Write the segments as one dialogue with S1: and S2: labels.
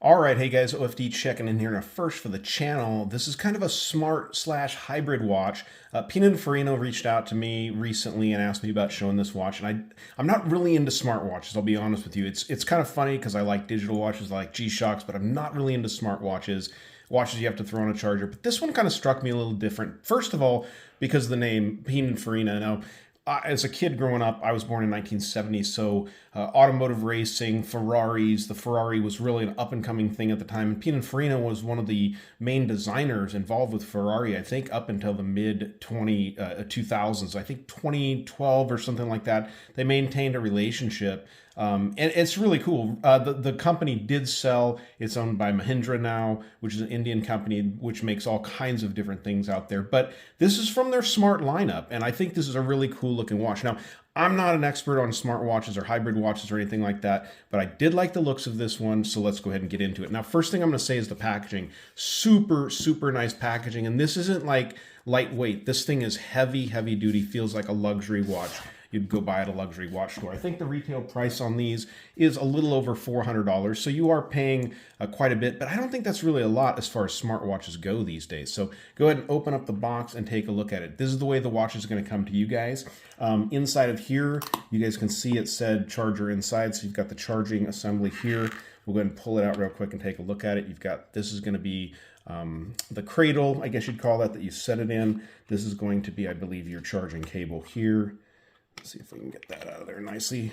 S1: All right, hey guys, OFD checking in here. Now, first for the channel, this is kind of a smart slash hybrid watch. Pininfarina reached out to me recently and asked me about showing this watch, and I'm not really into smart watches. I'll be honest with you. It's kind of funny because I like digital watches, I like G-Shocks, but I'm not really into smart watches. Watches you have to throw on a charger. But this one kind of struck me a little different. First of all, because of the name Pininfarina. Now, as a kid growing up, I was born in 1970, so automotive racing, Ferraris, the Ferrari was really an up-and-coming thing at the time. And Pininfarina was one of the main designers involved with Ferrari, I think up until the mid-2000s. I think 2012 or something like that. They maintained a relationship. And it's really cool. The company did sell. It's owned by Mahindra now, which is an Indian company which makes all kinds of different things out there. But this is from their smart lineup, and I think this is a really cool looking watch. Now, I'm not an expert on smart watches or hybrid watches or anything like that, but I did like the looks of this one, so let's go ahead and get into it. Now, first thing I'm going to say is the packaging. Super, super nice packaging, and this isn't like lightweight. This thing is heavy, heavy duty, feels like a luxury watch you'd go buy at a luxury watch store. I think the retail price on these is a little over $400, so you are paying quite a bit, but I don't think that's really a lot as far as smartwatches go these days. So go ahead and open up the box and take a look at it. This is the way the watch is going to come to you guys. Inside of here, you guys can see it said charger inside, so you've got the charging assembly here. We'll go ahead and pull it out real quick and take a look at it. You've got, this is going to be the cradle, I guess you'd call that you set it in. This is going to be, I believe, your charging cable here. Let's see if we can get that out of there nicely.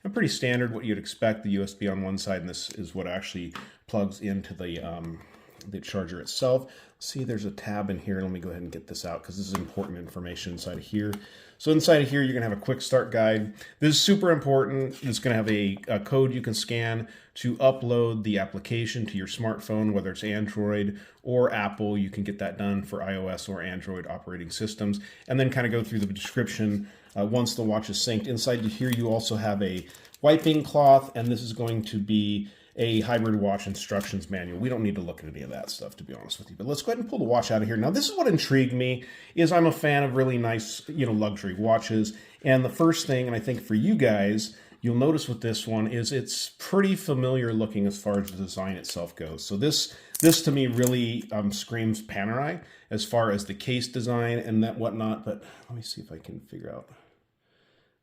S1: And pretty standard, what you'd expect, the USB on one side, and this is what actually plugs into the charger itself. See, there's a tab in here. Let me go ahead and get this out because this is important information inside of here. So inside of here, you're going to have a quick start guide. This is super important. It's going to have a code you can scan to upload the application to your smartphone, whether it's Android or Apple. You can get that done for iOS or Android operating systems, and then kind of go through the description once the watch is synced. Inside here, you also have a wiping cloth, and this is going to be a hybrid watch instructions manual. We don't need to look at any of that stuff, to be honest with you. But let's go ahead and pull the watch out of here. Now, this is what intrigued me, is I'm a fan of really nice, luxury watches. And the first thing, and I think for you guys, you'll notice with this one is it's pretty familiar looking as far as the design itself goes. So this to me really screams Panerai as far as the case design and that whatnot. But let me see if I can figure out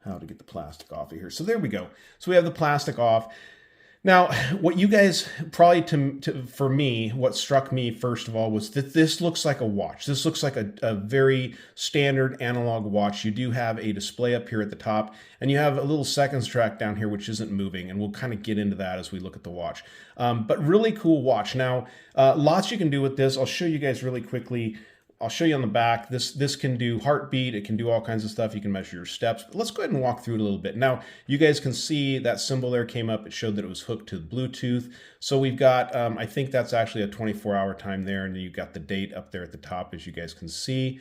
S1: how to get the plastic off of here. So there we go. So we have the plastic off. Now, what you guys probably, for me, what struck me first of all was that this looks like a watch. This looks like a very standard analog watch. You do have a display up here at the top, and you have a little seconds track down here, which isn't moving, and we'll kind of get into that as we look at the watch. But really cool watch. Now, lots you can do with this. I'll show you guys really quickly. I'll show you on the back. This can do heartbeat. It can do all kinds of stuff. You can measure your steps. But let's go ahead and walk through it a little bit. Now, you guys can see that symbol there came up. It showed that it was hooked to Bluetooth. So we've got, I think that's actually a 24-hour time there. And then you've got the date up there at the top, as you guys can see.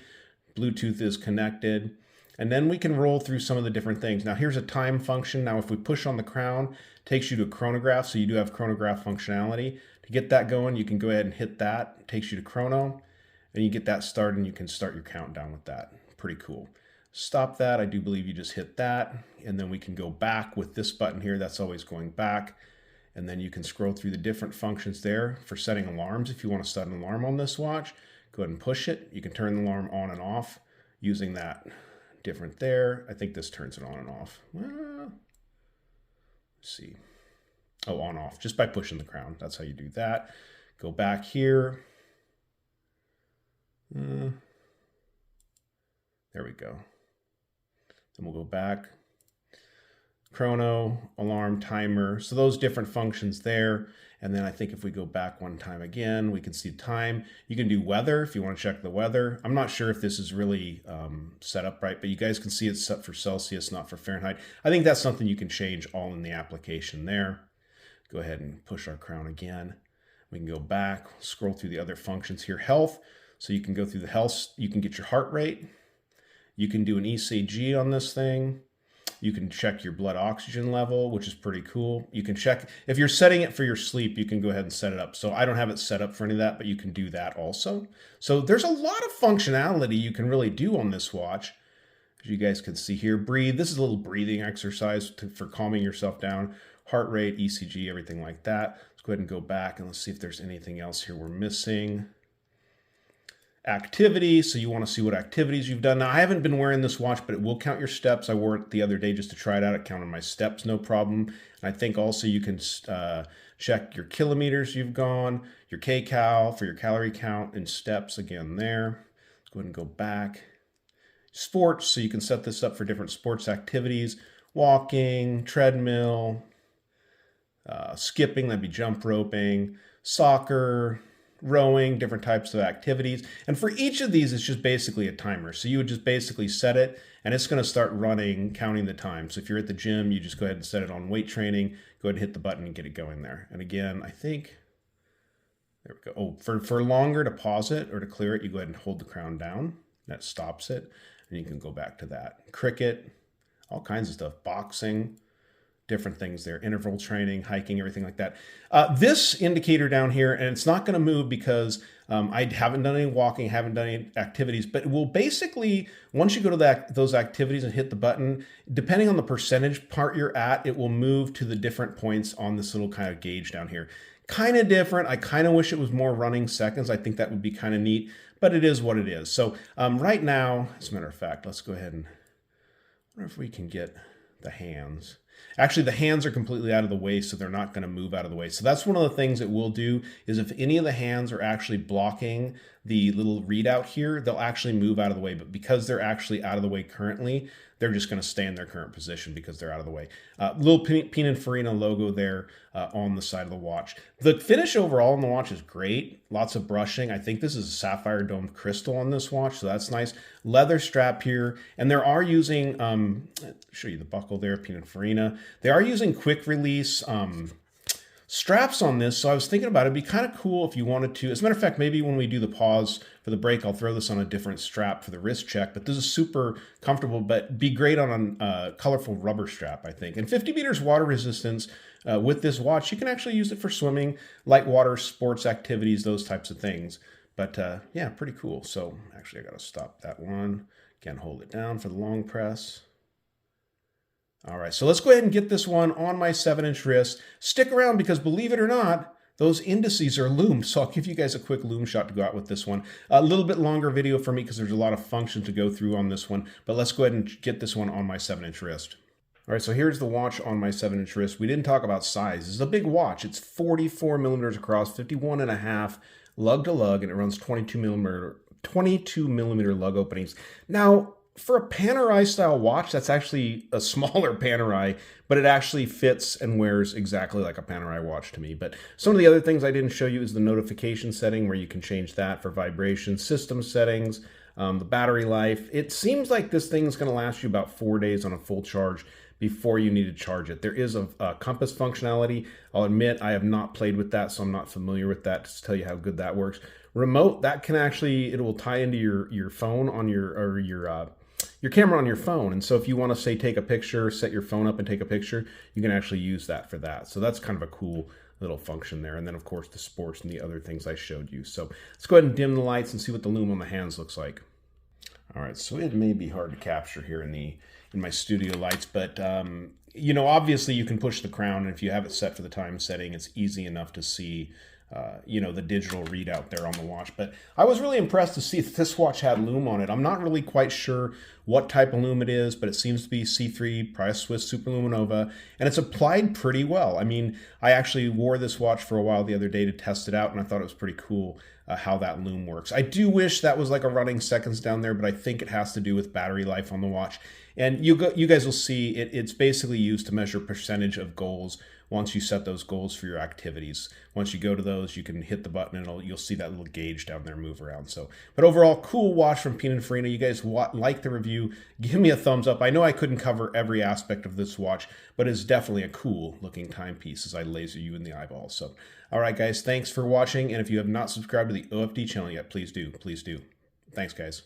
S1: Bluetooth is connected. And then we can roll through some of the different things. Now, here's a time function. Now, if we push on the crown, it takes you to a chronograph. So you do have chronograph functionality. To get that going, you can go ahead and hit that. It takes you to chrono. And you get that started, and you can start your countdown with that. Pretty cool. Stop that. I do believe you just hit that. And then we can go back with this button here. That's always going back. And then you can scroll through the different functions there for setting alarms. If you want to set an alarm on this watch, go ahead and push it. You can turn the alarm on and off using that different there. I think this turns it on and off. Well, let's see. Oh, on off, just by pushing the crown. That's how you do that. Go back here. There we go. Then we'll go back. Chrono, alarm, timer. So those different functions there. And then I think if we go back one time again, we can see time. You can do weather if you want to check the weather. I'm not sure if this is really set up right, but you guys can see it's set for Celsius, not for Fahrenheit. I think that's something you can change all in the application there. Go ahead and push our crown again. We can go back, scroll through the other functions here. Health. So you can go through the health, you can get your heart rate, you can do an ECG on this thing, you can check your blood oxygen level, which is pretty cool. You can check, if you're setting it for your sleep, you can go ahead and set it up. So I don't have it set up for any of that, but you can do that also. So there's a lot of functionality you can really do on this watch. As you guys can see here, breathe. This is a little breathing exercise for calming yourself down. heart rate, ECG, everything like that. Let's go ahead and go back and let's see if there's anything else here we're missing. Activity, so you want to see what activities you've done. Now, I haven't been wearing this watch, but it will count your steps. I wore it the other day just to try it out. It counted my steps, no problem. And I think also you can check your kilometers you've gone, your kcal for your calorie count, and steps again there. Let's go ahead and go back. Sports, so you can set this up for different sports activities. Walking, treadmill, skipping, that'd be jump roping, soccer, rowing, different types of activities. And for each of these, it's just basically a timer. So you would just basically set it and it's going to start running, counting the time. So if you're at the gym, you just go ahead and set it on weight training, go ahead and hit the button and get it going there. And again, I think, there we go. Oh, for longer to pause it or to clear it, you go ahead and hold the crown down. That stops it. And you can go back to that. Cricket, all kinds of stuff, boxing, different things there, interval training, hiking, everything like that. This indicator down here, and it's not going to move because I haven't done any walking, haven't done any activities, but it will basically, once you go to those activities and hit the button, depending on the percentage part you're at, it will move to the different points on this little kind of gauge down here. Kind of different. I kind of wish it was more running seconds. I think that would be kind of neat, but it is what it is. So right now, as a matter of fact, let's go ahead and wonder if we can get the hands. Actually, the hands are completely out of the way, so they're not going to move out of the way. So that's one of the things it will do, is if any of the hands are actually blocking the little readout here, they'll actually move out of the way. But because they're actually out of the way currently, they're just going to stay in their current position because they're out of the way. Little Pininfarina logo there on the side of the watch. The finish overall on the watch is great. Lots of brushing. I think this is a sapphire domed crystal on this watch, so that's nice. Leather strap here, and they are using, I'll show you the buckle there, Pininfarina. They are using quick release straps on this, so I was thinking about it'd be kind of cool if you wanted to. As a matter of fact, maybe when we do the pause for the break, I'll throw this on a different strap for the wrist check, but this is super comfortable, but be great on a colorful rubber strap, I think. And 50 meters water resistance with this watch. You can actually use it for swimming, light water sports activities, those types of things. But yeah, pretty cool. So actually I gotta stop that one. Again, hold it down for the long press. All right, so let's go ahead and get this one on my 7-inch wrist. Stick around because believe it or not, those indices are loomed. So I'll give you guys a quick loom shot to go out with this one. A little bit longer video for me because there's a lot of function to go through on this one, but let's go ahead and get this one on my 7-inch wrist. All right, so here's the watch on my 7-inch wrist. We didn't talk about size. This is a big watch. It's 44 millimeters across, 51.5 lug to lug, and it runs 22 millimeter lug openings. Now, for a Panerai style watch, that's actually a smaller Panerai, but it actually fits and wears exactly like a Panerai watch to me. But some of the other things I didn't show you is the notification setting, where you can change that for vibration, system settings, the battery life. It seems like this thing is going to last you about 4 days on a full charge before you need to charge it. There is a compass functionality. I'll admit I have not played with that, so I'm not familiar with that to tell you how good that works. Remote, that can actually, it will tie into your phone on your camera on your phone. And so if you want to say take a picture, set your phone up and take a picture, you can actually use that for that. So that's kind of a cool little function there. And then of course the sports and the other things I showed you. So let's go ahead and dim the lights and see what the loom on the hands looks like. All right, so it may be hard to capture here in my studio lights, but you know, obviously you can push the crown, and if you have it set for the time setting, it's easy enough to see you know, the digital readout there on the watch. But I was really impressed to see that this watch had loom on it. I'm not really quite sure what type of loom it is, but it seems to be C3, probably Swiss Superluminova, and it's applied pretty well. I mean, I actually wore this watch for a while the other day to test it out, and I thought it was pretty cool how that loom works. I do wish that was like a running seconds down there, but I think it has to do with battery life on the watch. And you guys will see it's basically used to measure percentage of goals once you set those goals for your activities. Once you go to those, you can hit the button and you'll see that little gauge down there move around. So, but overall, cool watch from Pininfarina. You guys like the review, give me a thumbs up. I know I couldn't cover every aspect of this watch, but it's definitely a cool looking timepiece as I laser you in the eyeball. So, all right, guys, thanks for watching. And if you have not subscribed to the OFD channel yet, please do. Please do. Thanks, guys.